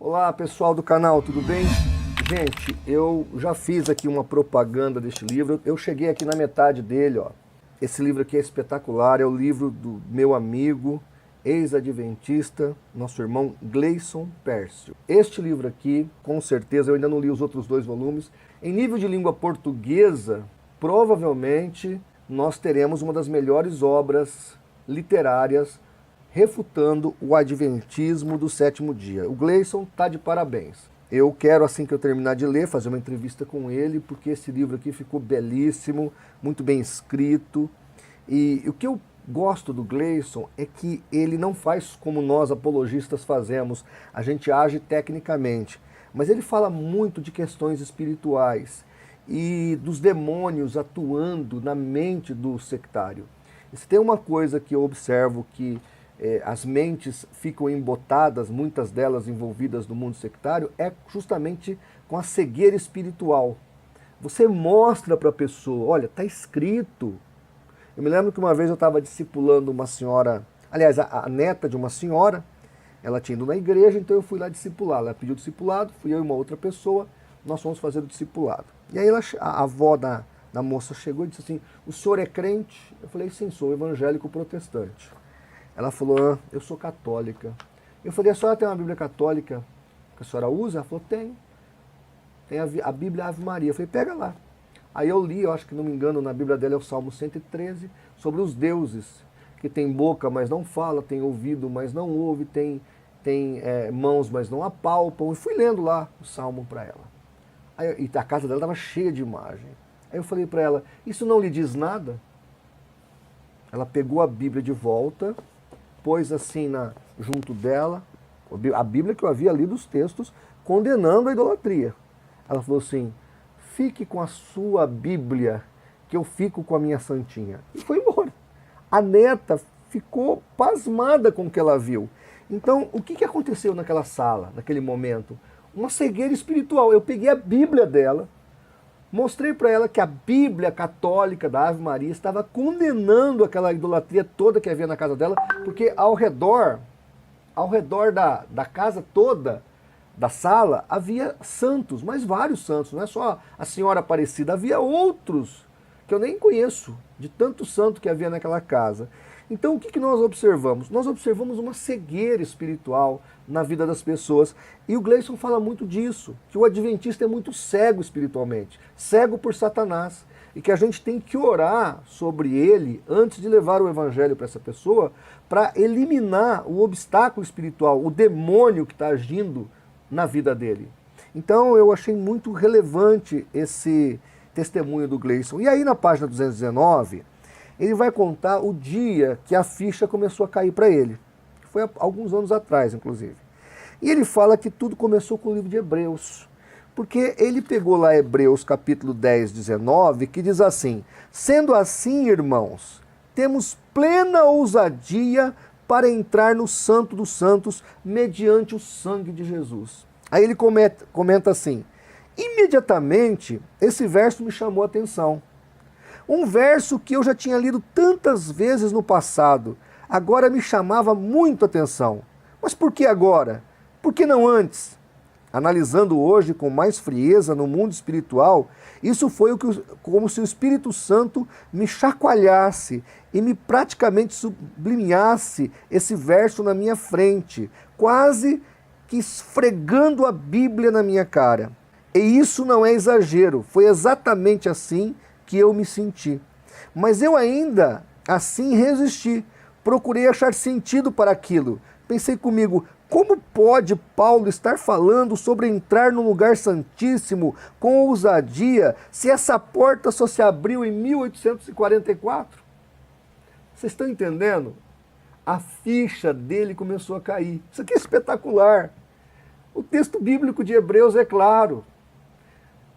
Olá pessoal do canal, tudo bem? Gente, eu já fiz aqui uma propaganda deste livro, eu cheguei aqui na metade dele, ó. Esse livro aqui é espetacular, é o livro do meu amigo, ex-adventista, nosso irmão Gleison Pércio. Este livro aqui, com certeza, eu ainda não li os outros 2 volumes, em nível de língua portuguesa, provavelmente nós teremos uma das melhores obras literárias refutando o adventismo do 7º dia. O Gleison está de parabéns. Eu quero, assim que eu terminar de ler, fazer uma entrevista com ele, porque esse livro aqui ficou belíssimo, muito bem escrito. E o que eu gosto do Gleison é que ele não faz como nós apologistas fazemos, a gente age tecnicamente, mas ele fala muito de questões espirituais e dos demônios atuando na mente do sectário. E se tem uma coisa que eu observo que as mentes ficam embotadas, muitas delas envolvidas no mundo sectário, é justamente com a cegueira espiritual. Você mostra para a pessoa, olha, está escrito. Eu me lembro que uma vez eu estava discipulando uma senhora, aliás, a neta de uma senhora, ela tinha ido na igreja, então eu fui lá discipular. Ela pediu discipulado, fui eu e uma outra pessoa, nós fomos fazer o discipulado. E aí a avó da moça chegou e disse assim, o senhor é crente? Eu falei, sim, sou evangélico protestante. Ela falou, eu sou católica. Eu falei, a senhora tem uma Bíblia católica que a senhora usa? Ela falou, tem. Tem a Bíblia Ave Maria. Eu falei, pega lá. Aí eu li, eu acho que não me engano, na Bíblia dela é o Salmo 113, sobre os deuses, que tem boca, mas não fala, tem ouvido, mas não ouve, tem mãos, mas não apalpam. E fui lendo lá o Salmo para ela. E a casa dela estava cheia de imagem. Aí eu falei para ela, isso não lhe diz nada? Ela pegou a Bíblia de volta, pôs assim junto dela, a Bíblia que eu havia lido os textos, condenando a idolatria. Ela falou assim, fique com a sua Bíblia, que eu fico com a minha santinha. E foi embora. A neta ficou pasmada com o que ela viu. Então, o que aconteceu naquela sala, naquele momento? Uma cegueira espiritual. Eu peguei a Bíblia dela, mostrei para ela que a Bíblia católica da Ave Maria estava condenando aquela idolatria toda que havia na casa dela, porque ao redor da casa toda, da sala, havia santos, mas vários santos, não é só a Senhora Aparecida, havia outros que eu nem conheço, de tanto santo que havia naquela casa. Então o que nós observamos? Nós observamos uma cegueira espiritual na vida das pessoas. E o Gleison fala muito disso, que o adventista é muito cego espiritualmente, cego por Satanás. E que a gente tem que orar sobre ele antes de levar o evangelho para essa pessoa, para eliminar o obstáculo espiritual, o demônio que está agindo na vida dele. Então eu achei muito relevante esse testemunho do Gleison. E aí na página 219... ele vai contar o dia que a ficha começou a cair para ele. Foi há alguns anos atrás, inclusive. E ele fala que tudo começou com o livro de Hebreus. Porque ele pegou lá Hebreus capítulo 10, 19, que diz assim, sendo assim, irmãos, temos plena ousadia para entrar no Santo dos Santos mediante o sangue de Jesus. Aí ele comenta assim, imediatamente esse verso me chamou a atenção. Um verso que eu já tinha lido tantas vezes no passado, agora me chamava muito a atenção. Mas por que agora? Por que não antes? Analisando hoje com mais frieza no mundo espiritual, isso foi como se o Espírito Santo me chacoalhasse e me praticamente sublinhasse esse verso na minha frente, quase que esfregando a Bíblia na minha cara. E isso não é exagero, foi exatamente assim que eu me senti. Mas eu ainda assim resisti, procurei achar sentido para aquilo. Pensei comigo, como pode Paulo estar falando sobre entrar no lugar santíssimo com ousadia se essa porta só se abriu em 1844? Vocês estão entendendo? A ficha dele começou a cair. Isso aqui é espetacular. O texto bíblico de Hebreus é claro.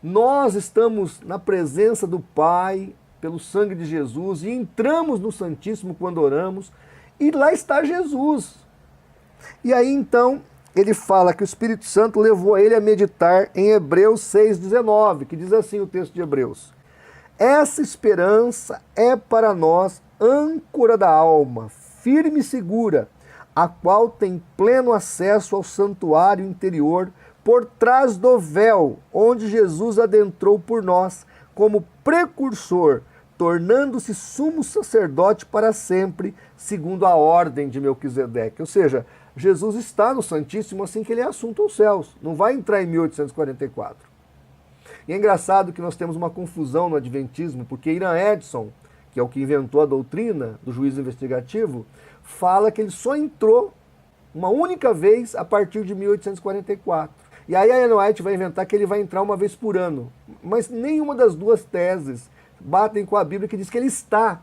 Nós estamos na presença do Pai, pelo sangue de Jesus, e entramos no Santíssimo quando oramos, e lá está Jesus. E aí então, ele fala que o Espírito Santo levou ele a meditar em Hebreus 6,19, que diz assim o texto de Hebreus. Essa esperança é para nós âncora da alma, firme e segura, a qual tem pleno acesso ao santuário interior por trás do véu, onde Jesus adentrou por nós como precursor, tornando-se sumo sacerdote para sempre, segundo a ordem de Melquisedeque. Ou seja, Jesus está no Santíssimo assim que ele é assunto aos céus, não vai entrar em 1844. E é engraçado que nós temos uma confusão no Adventismo, porque Iran Edson, que é o que inventou a doutrina do juízo investigativo, fala que ele só entrou uma única vez a partir de 1844. E aí a Ellen White vai inventar que ele vai entrar uma vez por ano. Mas nenhuma das duas teses batem com a Bíblia, que diz que ele está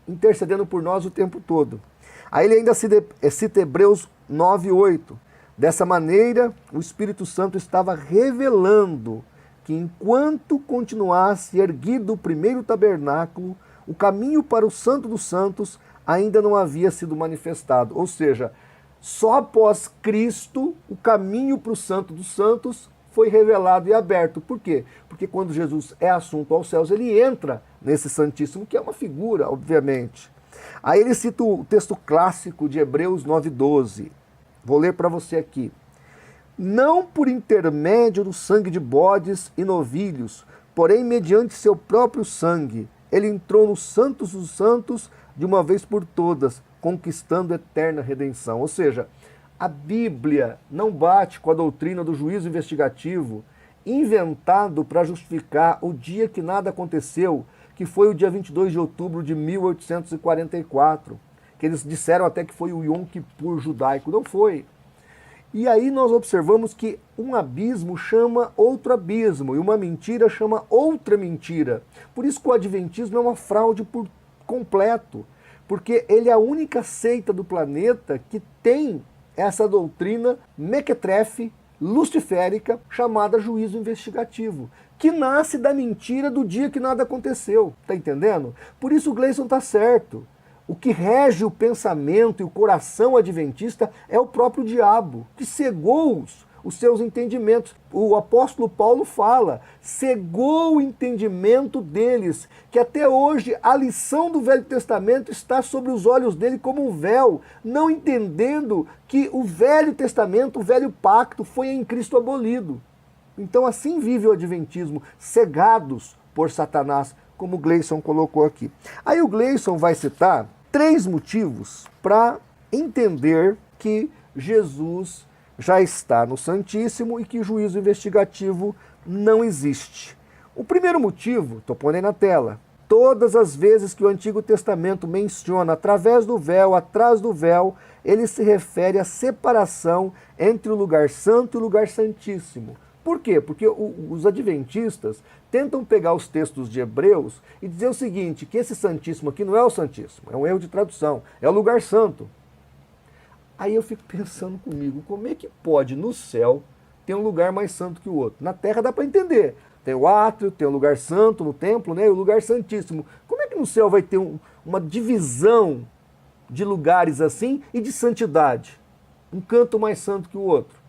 intercedendo por nós o tempo todo. Aí ele ainda cita Hebreus 9:8. Dessa maneira, o Espírito Santo estava revelando que enquanto continuasse erguido o primeiro tabernáculo, o caminho para o Santo dos Santos ainda não havia sido manifestado. Ou seja, só após Cristo, o caminho para o Santo dos Santos foi revelado e aberto. Por quê? Porque quando Jesus é assunto aos céus, ele entra nesse Santíssimo, que é uma figura, obviamente. Aí ele cita o texto clássico de Hebreus 9:12. Vou ler para você aqui. Não por intermédio do sangue de bodes e novilhos, porém mediante seu próprio sangue, ele entrou no Santos dos Santos de uma vez por todas, conquistando eterna redenção. Ou seja, a Bíblia não bate com a doutrina do juízo investigativo, inventado para justificar o dia que nada aconteceu, que foi o dia 22 de outubro de 1844, que eles disseram até que foi o Yom Kippur judaico. Não foi. E aí nós observamos que um abismo chama outro abismo, e uma mentira chama outra mentira. Por isso que o adventismo é uma fraude por completo, porque ele é a única seita do planeta que tem essa doutrina mequetrefe, luciférica, chamada juízo investigativo, que nasce da mentira do dia que nada aconteceu. Tá entendendo? Por isso o Gleison está certo. O que rege o pensamento e o coração adventista é o próprio diabo, que cegou os seus entendimentos. O apóstolo Paulo fala, cegou o entendimento deles, que até hoje a lição do Velho Testamento está sobre os olhos dele como um véu, não entendendo que o Velho Testamento, o Velho Pacto, foi em Cristo abolido. Então assim vive o adventismo, cegados por Satanás, como o Gleison colocou aqui. Aí o Gleison vai citar 3 motivos para entender que Jesus já está no Santíssimo e que juízo investigativo não existe. O primeiro motivo, estou pondo aí na tela, todas as vezes que o Antigo Testamento menciona através do véu, atrás do véu, ele se refere à separação entre o lugar santo e o lugar santíssimo. Por quê? Porque os adventistas tentam pegar os textos de Hebreus e dizer o seguinte, que esse Santíssimo aqui não é o Santíssimo, é um erro de tradução, é o lugar santo. Aí eu fico pensando comigo, como é que pode no céu ter um lugar mais santo que o outro? Na terra dá para entender, tem o átrio, tem o lugar santo no templo, né, e o lugar santíssimo. Como é que no céu vai ter uma divisão de lugares assim e de santidade? Um canto mais santo que o outro.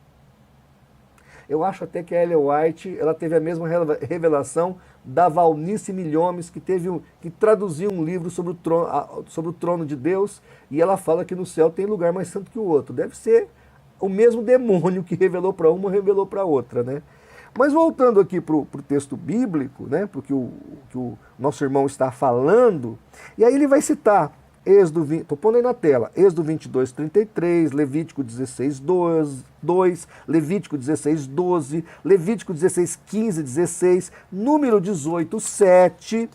Eu acho até que a Ellen White ela teve a mesma revelação da Valnice Milhomes, que traduziu um livro sobre o trono de Deus, e ela fala que no céu tem lugar mais santo que o outro. Deve ser o mesmo demônio que revelou para uma, revelou para outra, né? Mas voltando aqui para o texto bíblico, né, porque o nosso irmão está falando, e aí ele vai citar Êxodo 20, estou pondo aí na tela, Êxodo 22:33, Levítico 16:2, Levítico 16:12, Levítico 16:15-16, Número 18:7.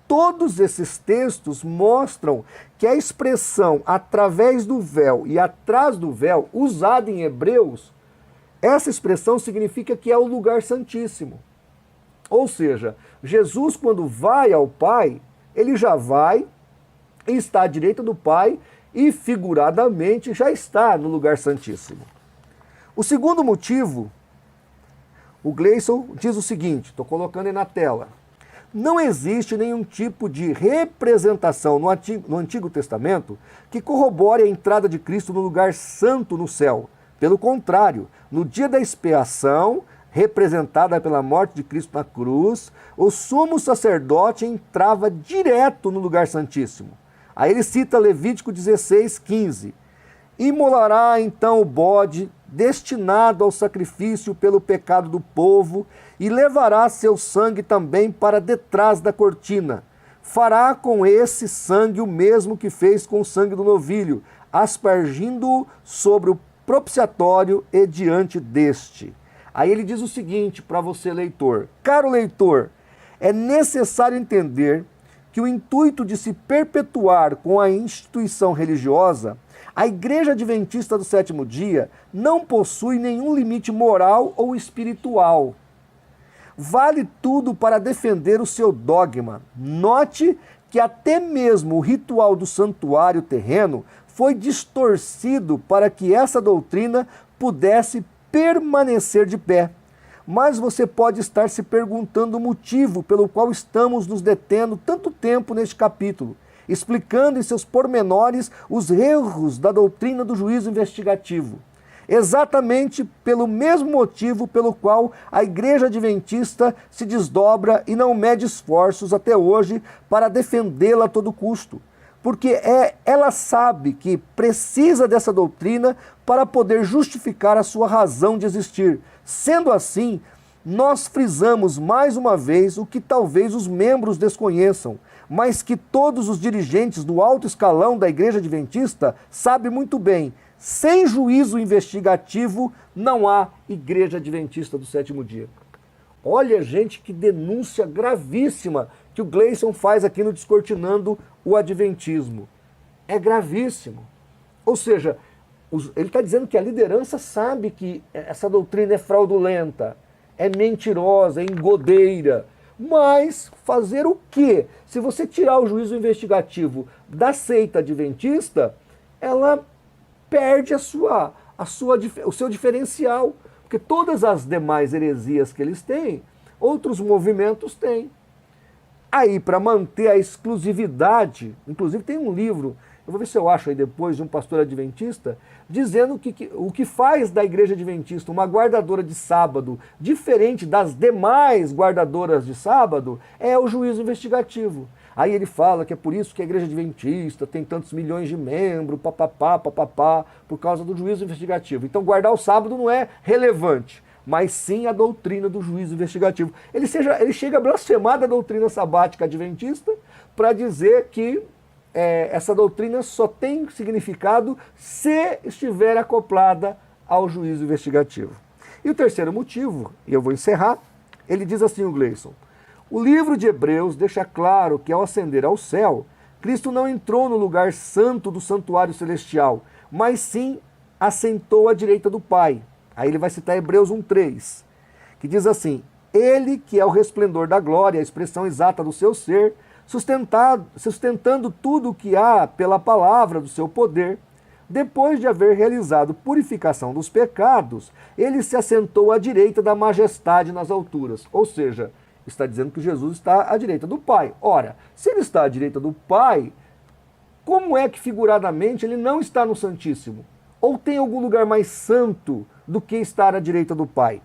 Todos esses textos mostram que a expressão através do véu e atrás do véu, usada em Hebreus, essa expressão significa que é o lugar santíssimo. Ou seja, Jesus quando vai ao Pai, ele já vai e está à direita do Pai e figuradamente já está no lugar santíssimo. O segundo motivo, o Gleison diz o seguinte, estou colocando aí na tela. Não existe nenhum tipo de representação no Antigo Testamento que corrobore a entrada de Cristo no lugar santo no céu. Pelo contrário, no dia da expiação, representada pela morte de Cristo na cruz, o sumo sacerdote entrava direto no lugar santíssimo. Aí ele cita Levítico 16:15. Imolará então o bode destinado ao sacrifício pelo pecado do povo e levará seu sangue também para detrás da cortina. Fará com esse sangue o mesmo que fez com o sangue do novilho, aspergindo-o sobre o propiciatório e diante deste. Aí ele diz o seguinte para você, leitor. Caro leitor, é necessário entender que o intuito de se perpetuar com a instituição religiosa, a Igreja Adventista do Sétimo Dia não possui nenhum limite moral ou espiritual. Vale tudo para defender o seu dogma. Note que até mesmo o ritual do santuário terreno foi distorcido para que essa doutrina pudesse permanecer de pé. Mas você pode estar se perguntando o motivo pelo qual estamos nos detendo tanto tempo neste capítulo, explicando em seus pormenores os erros da doutrina do juízo investigativo. Exatamente pelo mesmo motivo pelo qual a Igreja Adventista se desdobra e não mede esforços até hoje para defendê-la a todo custo. Porque ela sabe que precisa dessa doutrina para poder justificar a sua razão de existir. Sendo assim, nós frisamos mais uma vez o que talvez os membros desconheçam, mas que todos os dirigentes do alto escalão da Igreja Adventista sabem muito bem. Sem juízo investigativo, não há Igreja Adventista do Sétimo Dia. Olha, gente, que denúncia gravíssima que o Gleison faz aqui no Descortinando o Adventismo. É gravíssimo. Ou seja, ele está dizendo que a liderança sabe que essa doutrina é fraudulenta, é mentirosa, é engodeira. Mas fazer o quê? Se você tirar o juízo investigativo da seita adventista, ela perde o seu diferencial. Porque todas as demais heresias que eles têm, outros movimentos têm. Aí, para manter a exclusividade, inclusive tem um livro, eu vou ver se eu acho aí depois, de um pastor adventista, dizendo que o que faz da Igreja Adventista uma guardadora de sábado, diferente das demais guardadoras de sábado, é o juízo investigativo. Aí ele fala que é por isso que a Igreja Adventista tem tantos milhões de membros, papapá, papapá, por causa do juízo investigativo. Então guardar o sábado não é relevante, mas sim a doutrina do juízo investigativo. Ele chega a blasfemar da doutrina sabática adventista para dizer que essa doutrina só tem significado se estiver acoplada ao juízo investigativo. E o terceiro motivo, e eu vou encerrar, ele diz assim, o Gleison: o livro de Hebreus deixa claro que ao ascender ao céu, Cristo não entrou no lugar santo do santuário celestial, mas sim assentou à direita do Pai. Aí ele vai citar Hebreus 1:3, que diz assim: ele que é o resplendor da glória, a expressão exata do seu ser, sustentando tudo o que há pela palavra do seu poder, depois de haver realizado purificação dos pecados, ele se assentou à direita da majestade nas alturas. Ou seja, está dizendo que Jesus está à direita do Pai. Ora, se ele está à direita do Pai, como é que figuradamente ele não está no Santíssimo? Ou tem algum lugar mais santo do que estar à direita do Pai?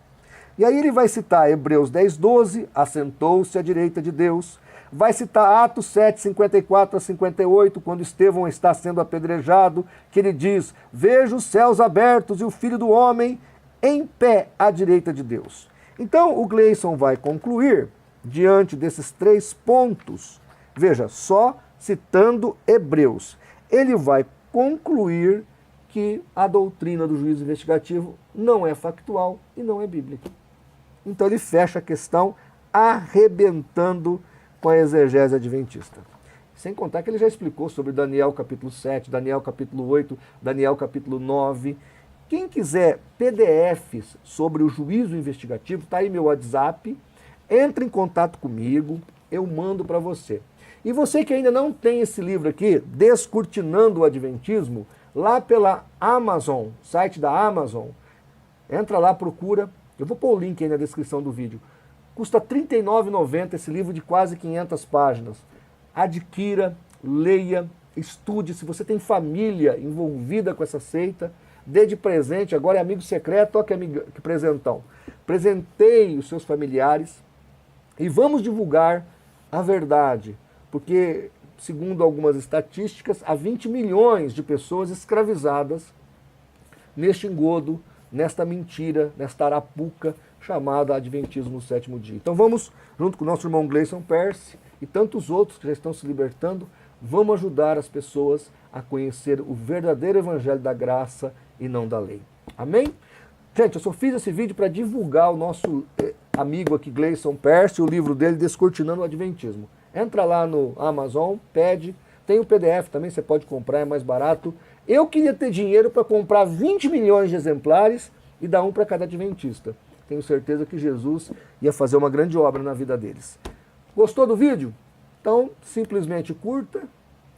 E aí ele vai citar Hebreus 10:12, assentou-se à direita de Deus. Vai citar Atos 7:54-58, quando Estevão está sendo apedrejado, que ele diz: vejo os céus abertos e o Filho do Homem em pé à direita de Deus. Então o Gleison vai concluir, diante desses 3 pontos, veja, só citando Hebreus, ele vai concluir que a doutrina do juízo investigativo não é factual e não é bíblica. Então ele fecha a questão arrebentando com a exegese adventista. Sem contar que ele já explicou sobre Daniel capítulo 7, Daniel capítulo 8, Daniel capítulo 9. Quem quiser PDFs sobre o juízo investigativo, está aí meu WhatsApp, entre em contato comigo, eu mando para você. E você que ainda não tem esse livro aqui, Descortinando o Adventismo, lá pela Amazon, site da Amazon, entra lá, procura, eu vou pôr o link aí na descrição do vídeo. Custa R$ 39,90 esse livro de quase 500 páginas. Adquira, leia, estude. Se você tem família envolvida com essa seita, dê de presente. Agora é amigo secreto, olha que presentão. Presenteie os seus familiares e vamos divulgar a verdade. Porque segundo algumas estatísticas, há 20 milhões de pessoas escravizadas neste engodo, nesta mentira, nesta arapuca chamada Adventismo do Sétimo Dia. Então vamos, junto com o nosso irmão Gleison Percy e tantos outros que já estão se libertando, vamos ajudar as pessoas a conhecer o verdadeiro evangelho da graça e não da lei. Amém? Gente, eu só fiz esse vídeo para divulgar o nosso amigo aqui, Gleison Percy, o livro dele, Descortinando o Adventismo. Entra lá no Amazon, pede, tem o PDF também, você pode comprar, é mais barato. Eu queria ter dinheiro para comprar 20 milhões de exemplares e dar um para cada adventista. Tenho certeza que Jesus ia fazer uma grande obra na vida deles. Gostou do vídeo? Então, simplesmente curta,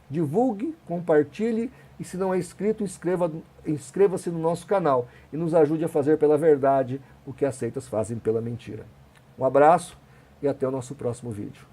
divulgue, compartilhe e se não é inscrito, inscreva-se no nosso canal e nos ajude a fazer pela verdade o que as seitas fazem pela mentira. Um abraço e até o nosso próximo vídeo.